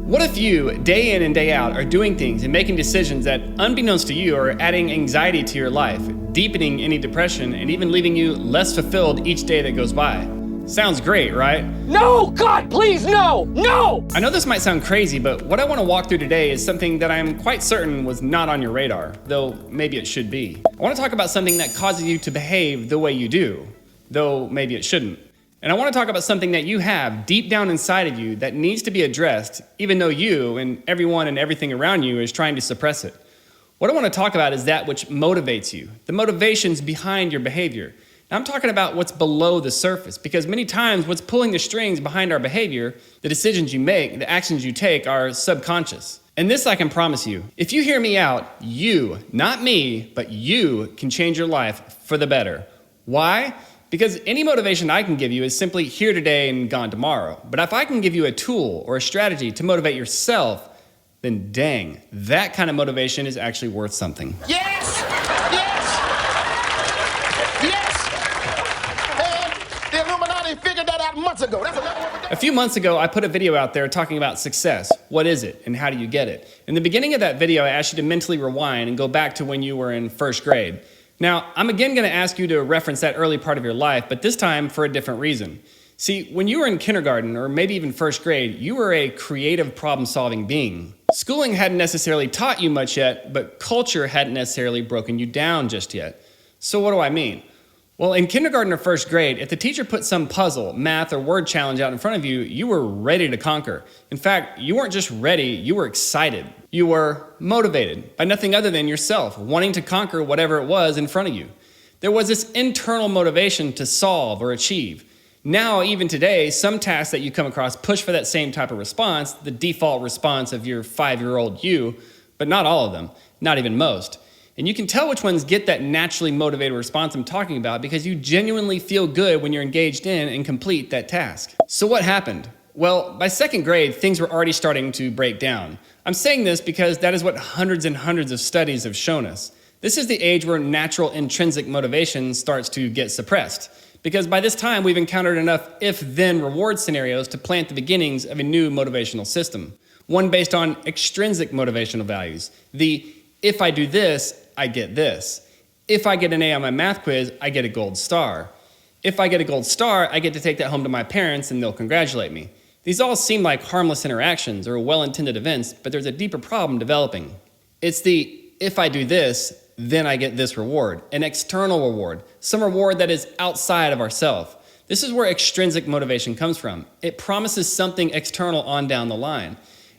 What if you, day in and day out, are doing things and making decisions that, unbeknownst to you, are adding anxiety to your life, deepening any depression, and even leaving you less fulfilled each day that goes by? Sounds great, right? No! God, please, no! No! I know this might sound crazy, but what I want to walk through today is something that I'm quite certain was not on your radar, though maybe it should be. I want to talk about something that causes you to behave the way you do, though maybe it shouldn't. And I want to talk about something that you have deep down inside of you that needs to be addressed, even though you and everyone and everything around you is trying to suppress it. What I want to talk about is that which motivates you, the motivations behind your behavior. Now, I'm talking about what's below the surface, because many times what's pulling the strings behind our behavior, the decisions you make, the actions you take, are subconscious. And this I can promise you, if you hear me out, you, not me, but you can change your life for the better. Why? Because any motivation I can give you is simply here today and gone tomorrow. But if I can give you a tool or a strategy to motivate yourself, then dang, that kind of motivation is actually worth something. Yes! Yes! Yes! The Illuminati figured that out months ago. That's another one. A few months ago, I put a video out there talking about success. What is it and how do you get it? In the beginning of that video, I asked you to mentally rewind and go back to when you were in first grade. Now, I'm again going to ask you to reference that early part of your life, but this time for a different reason. See, when you were in kindergarten, or maybe even first grade, you were a creative problem-solving being. Schooling hadn't necessarily taught you much yet, but culture hadn't necessarily broken you down just yet. So what do I mean? Well, in kindergarten or first grade, if the teacher put some puzzle, math, or word challenge out in front of you, you were ready to conquer. In fact, you weren't just ready, you were excited. You were motivated by nothing other than yourself, wanting to conquer whatever it was in front of you. There was this internal motivation to solve or achieve. Now, even today, some tasks that you come across push for that same type of response, the default response of your 5-year-old you, but not all of them, not even most. And you can tell which ones get that naturally motivated response I'm talking about because you genuinely feel good when you're engaged in and complete that task. So what happened? Well, by second grade, things were already starting to break down. I'm saying this because that is what hundreds and hundreds of studies have shown us. This is the age where natural intrinsic motivation starts to get suppressed. Because by this time, we've encountered enough if-then reward scenarios to plant the beginnings of a new motivational system. One based on extrinsic motivational values. The if I do this, I get this. If I get an A on my math quiz, I get a gold star. If I get a gold star, I get to take that home to my parents and they'll congratulate me. These all seem like harmless interactions or well-intended events, but there's a deeper problem developing. It's the if I do this, then I get this reward, an external reward, some reward that is outside of ourselves. This is where extrinsic motivation comes from. It promises something external on down the line.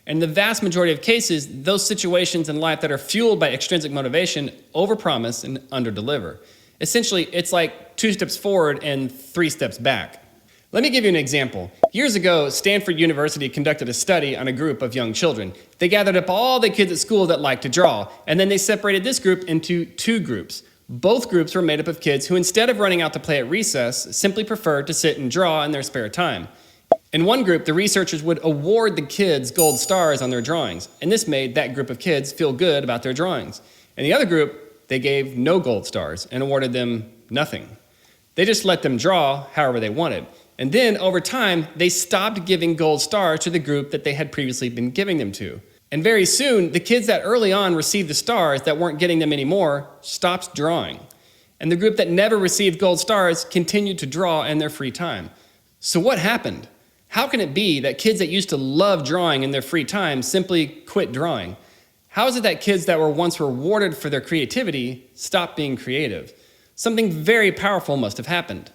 And in the vast majority of cases, those situations in life that are fueled by extrinsic motivation overpromise and underdeliver. Essentially, it's like 2 steps forward and 3 steps back. Let me give you an example. Years ago, Stanford University conducted a study on a group of young children. They gathered up all the kids at school that liked to draw, and then they separated this group into 2 groups. Both groups were made up of kids who, instead of running out to play at recess, simply preferred to sit and draw in their spare time. In one group, the researchers would award the kids gold stars on their drawings, and this made that group of kids feel good about their drawings. In the other group, they gave no gold stars and awarded them nothing. They just let them draw however they wanted. And then, over time, they stopped giving gold stars to the group that they had previously been giving them to. And very soon, the kids that early on received the stars that weren't getting them anymore stopped drawing. And the group that never received gold stars continued to draw in their free time. So what happened? How can it be that kids that used to love drawing in their free time simply quit drawing? How is it that kids that were once rewarded for their creativity stopped being creative? Something very powerful must have happened.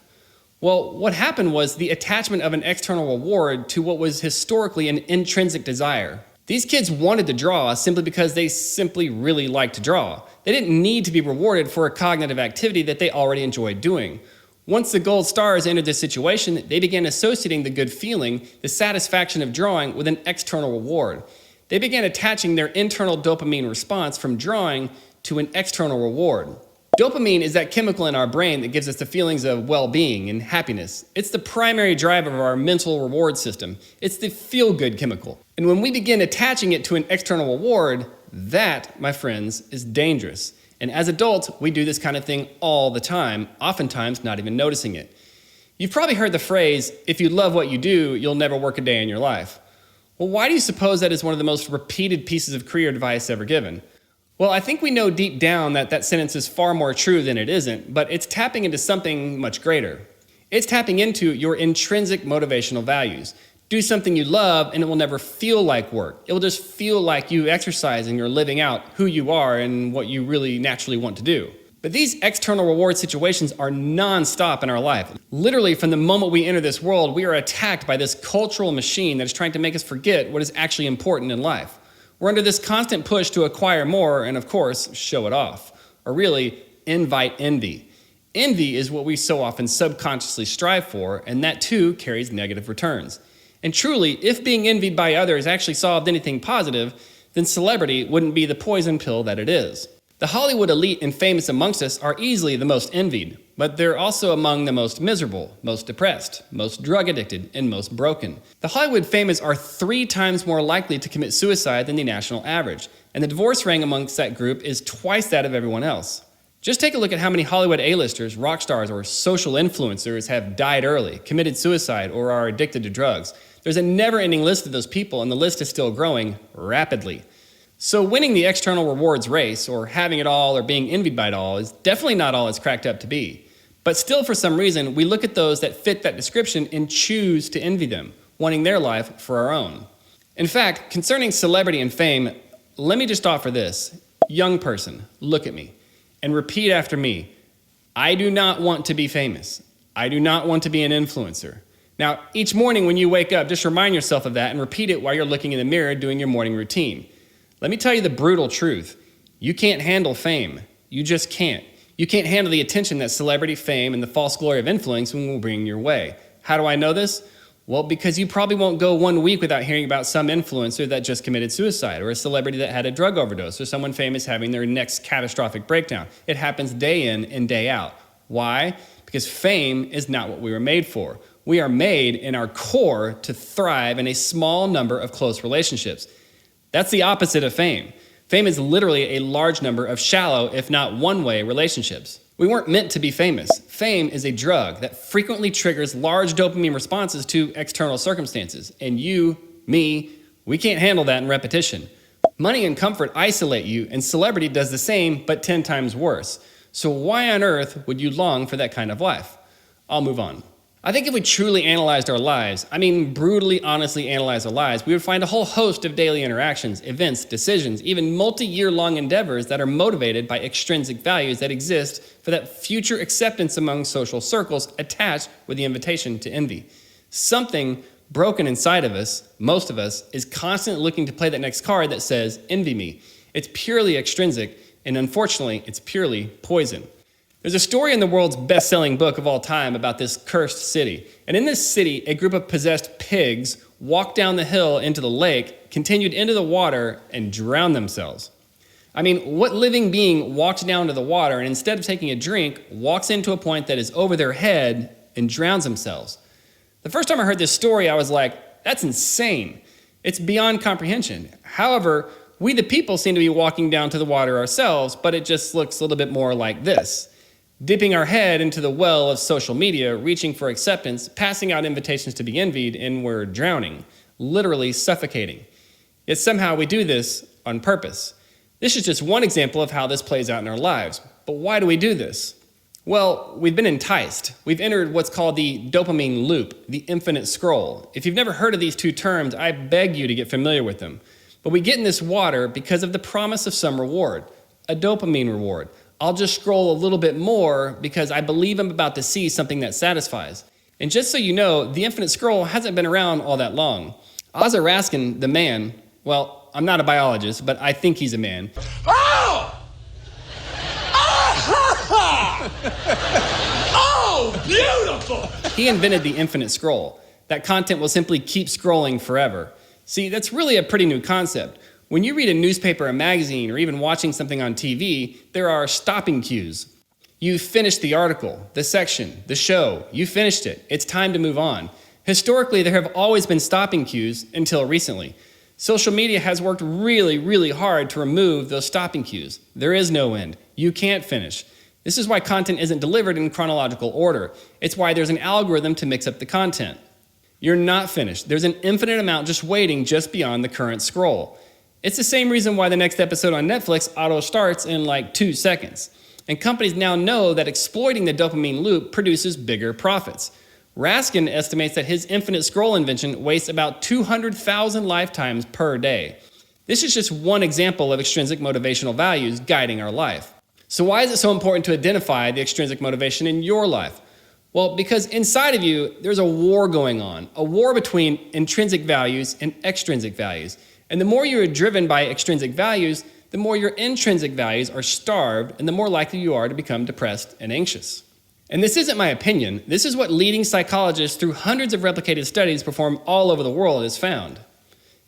Well, what happened was the attachment of an external reward to what was historically an intrinsic desire. These kids wanted to draw simply because they simply really liked to draw. They didn't need to be rewarded for a cognitive activity that they already enjoyed doing. Once the gold stars entered this situation, they began associating the good feeling, the satisfaction of drawing, with an external reward. They began attaching their internal dopamine response from drawing to an external reward. Dopamine is that chemical in our brain that gives us the feelings of well-being and happiness. It's the primary driver of our mental reward system. It's the feel-good chemical. And when we begin attaching it to an external reward, that, my friends, is dangerous. And as adults, we do this kind of thing all the time, oftentimes not even noticing it. You've probably heard the phrase, if you love what you do, you'll never work a day in your life. Well, why do you suppose that is one of the most repeated pieces of career advice ever given? Well, I think we know deep down that that sentence is far more true than it isn't, but it's tapping into something much greater. It's tapping into your intrinsic motivational values. Do something you love and it will never feel like work. It will just feel like you exercise and you're living out who you are and what you really naturally want to do. But these external reward situations are non-stop in our life. Literally, from the moment we enter this world, we are attacked by this cultural machine that is trying to make us forget what is actually important in life. We're under this constant push to acquire more and, of course, show it off. Or really, invite envy. Envy is what we so often subconsciously strive for, and that too carries negative returns. And truly, if being envied by others actually solved anything positive, then celebrity wouldn't be the poison pill that it is. The Hollywood elite and famous amongst us are easily the most envied, but they're also among the most miserable, most depressed, most drug addicted, and most broken. The Hollywood famous are 3 times more likely to commit suicide than the national average, and the divorce rate amongst that group is twice that of everyone else. Just take a look at how many Hollywood A-listers, rock stars, or social influencers have died early, committed suicide, or are addicted to drugs. There's a never-ending list of those people, and the list is still growing rapidly. So winning the external rewards race, or having it all, or being envied by it all, is definitely not all it's cracked up to be. But still, for some reason, we look at those that fit that description and choose to envy them, wanting their life for our own. In fact, concerning celebrity and fame, let me just offer this. Young person, look at me, and repeat after me. I do not want to be famous. I do not want to be an influencer. Now, each morning when you wake up, just remind yourself of that and repeat it while you're looking in the mirror doing your morning routine. Let me tell you the brutal truth. You can't handle fame. You just can't. You can't handle the attention that celebrity, fame, and the false glory of influence will bring your way. How do I know this? Well, because you probably won't go 1 week without hearing about some influencer that just committed suicide, or a celebrity that had a drug overdose, or someone famous having their next catastrophic breakdown. It happens day in and day out. Why? Because fame is not what we were made for. We are made in our core to thrive in a small number of close relationships. That's the opposite of fame. Fame is literally a large number of shallow, if not one-way, relationships. We weren't meant to be famous. Fame is a drug that frequently triggers large dopamine responses to external circumstances. And you, me, we can't handle that in repetition. Money and comfort isolate you, and celebrity does the same, but 10 times worse. So why on earth would you long for that kind of life? I'll move on. I think if we truly analyzed our lives, brutally honestly analyzed our lives, we would find a whole host of daily interactions, events, decisions, even multi-year-long endeavors that are motivated by extrinsic values that exist for that future acceptance among social circles attached with the invitation to envy. Something broken inside of us, most of us, is constantly looking to play that next card that says, envy me. It's purely extrinsic, and unfortunately, it's purely poison. There's a story in the world's best-selling book of all time about this cursed city. And in this city, a group of possessed pigs walked down the hill into the lake, continued into the water, and drowned themselves. What living being walks down to the water and instead of taking a drink, walks into a point that is over their head and drowns themselves? The first time I heard this story, I was like, that's insane. It's beyond comprehension. However, we the people seem to be walking down to the water ourselves, but it just looks a little bit more like this. Dipping our head into the well of social media, reaching for acceptance, passing out invitations to be envied, and we're drowning, literally suffocating. Yet somehow we do this on purpose. This is just one example of how this plays out in our lives. But why do we do this? Well, we've been enticed. We've entered what's called the dopamine loop, the infinite scroll. If you've never heard of these two terms, I beg you to get familiar with them. But we get in this water because of the promise of some reward, a dopamine reward. I'll just scroll a little bit more because I believe I'm about to see something that satisfies. And just so you know, the infinite scroll hasn't been around all that long. Ozzy Raskin, the man, well, I'm not a biologist, but I think he's a man. Oh! Oh, beautiful! He invented the infinite scroll. That content will simply keep scrolling forever. See, that's really a pretty new concept. When you read a newspaper, a magazine, or even watching something on TV, there are stopping cues. You finished the article, the section, the show. You finished it. It's time to move on. Historically, there have always been stopping cues until recently. Social media has worked really, really hard to remove those stopping cues. There is no end. You can't finish. This is why content isn't delivered in chronological order. It's why there's an algorithm to mix up the content. You're not finished. There's an infinite amount just waiting just beyond the current scroll. It's the same reason why the next episode on Netflix auto starts in like 2 seconds. And companies now know that exploiting the dopamine loop produces bigger profits. Raskin estimates that his infinite scroll invention wastes about 200,000 lifetimes per day. This is just one example of extrinsic motivational values guiding our life. So why is it so important to identify the extrinsic motivation in your life? Well, because inside of you, there's a war going on, a war between intrinsic values and extrinsic values. And the more you are driven by extrinsic values, the more your intrinsic values are starved and the more likely you are to become depressed and anxious. And this isn't my opinion. This is what leading psychologists through hundreds of replicated studies performed all over the world has found.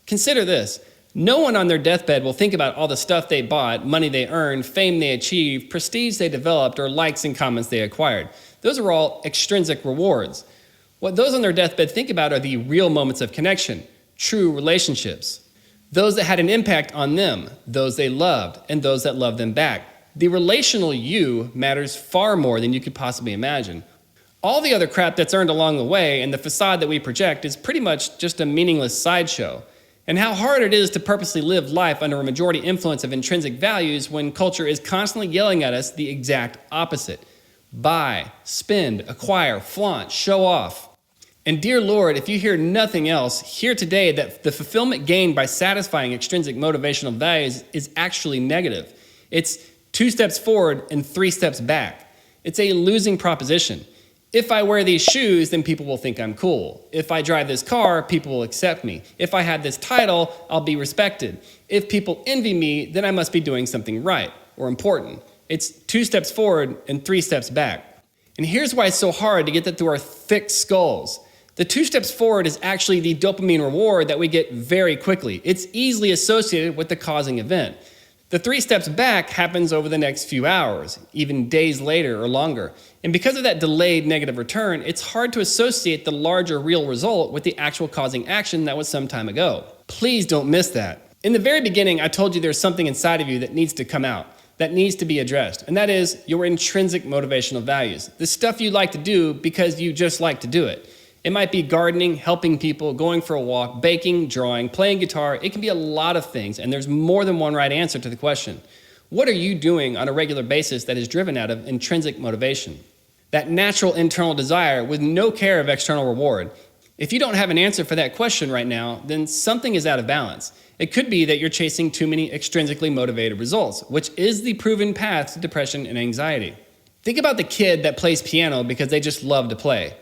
Consider this. No one on their deathbed will think about all the stuff they bought, money they earned, fame they achieved, prestige they developed, or likes and comments they acquired. Those are all extrinsic rewards. What those on their deathbed think about are the real moments of connection, true relationships. Those that had an impact on them, those they loved, and those that loved them back. The relational you matters far more than you could possibly imagine. All the other crap that's earned along the way and the facade that we project is pretty much just a meaningless sideshow. And how hard it is to purposely live life under a majority influence of intrinsic values when culture is constantly yelling at us the exact opposite. Buy, spend, acquire, flaunt, show off. And dear Lord, if you hear nothing else, hear today that the fulfillment gained by satisfying extrinsic motivational values is actually negative. It's 2 steps forward and 3 steps back. It's a losing proposition. If I wear these shoes, then people will think I'm cool. If I drive this car, people will accept me. If I have this title, I'll be respected. If people envy me, then I must be doing something right or important. It's 2 steps forward and 3 steps back. And here's why it's so hard to get that through our thick skulls. The 2 steps forward is actually the dopamine reward that we get very quickly. It's easily associated with the causing event. The 3 steps back happens over the next few hours, even days later or longer. And because of that delayed negative return, it's hard to associate the larger real result with the actual causing action that was some time ago. Please don't miss that. In the very beginning, I told you there's something inside of you that needs to come out, that needs to be addressed, and that is your intrinsic motivational values. The stuff you like to do because you just like to do it. It might be gardening, helping people, going for a walk, baking, drawing, playing guitar. It can be a lot of things, and there's more than one right answer to the question. What are you doing on a regular basis that is driven out of intrinsic motivation? That natural internal desire with no care of external reward. If you don't have an answer for that question right now, then something is out of balance. It could be that you're chasing too many extrinsically motivated results, which is the proven path to depression and anxiety. Think about the kid that plays piano because they just love to play.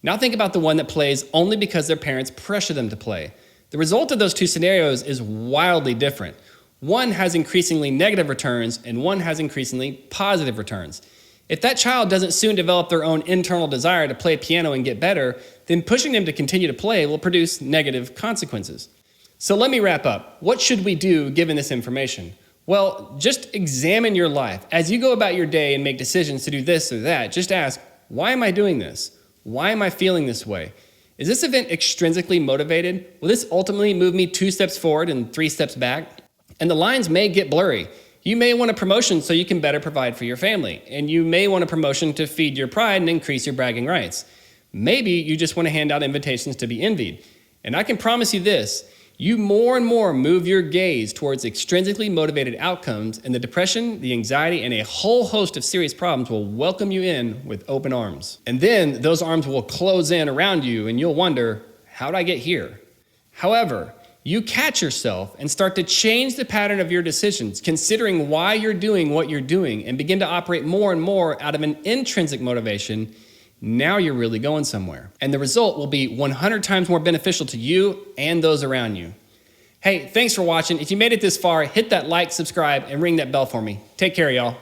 Now think about the one that plays only because their parents pressure them to play. The result of those two scenarios is wildly different. One has increasingly negative returns and one has increasingly positive returns. If that child doesn't soon develop their own internal desire to play piano and get better, then pushing them to continue to play will produce negative consequences. So let me wrap up. What should we do given this information? Well, just examine your life. As you go about your day and make decisions to do this or that, just ask, why am I doing this? Why am I feeling this way? Is this event extrinsically motivated? Will this ultimately move me 2 steps forward and 3 steps back? And the lines may get blurry. You may want a promotion so you can better provide for your family. And you may want a promotion to feed your pride and increase your bragging rights. Maybe you just want to hand out invitations to be envied. And I can promise you this, you more and more move your gaze towards extrinsically motivated outcomes, and the depression, the anxiety, and a whole host of serious problems will welcome you in with open arms. And then those arms will close in around you and you'll wonder, how'd I get here? However, you catch yourself and start to change the pattern of your decisions, considering why you're doing what you're doing, and begin to operate more and more out of an intrinsic motivation. Now you're really going somewhere. And the result will be 100 times more beneficial to you and those around you. Hey, thanks for watching. If you made it this far, hit that like, subscribe, and ring that bell for me. Take care, y'all.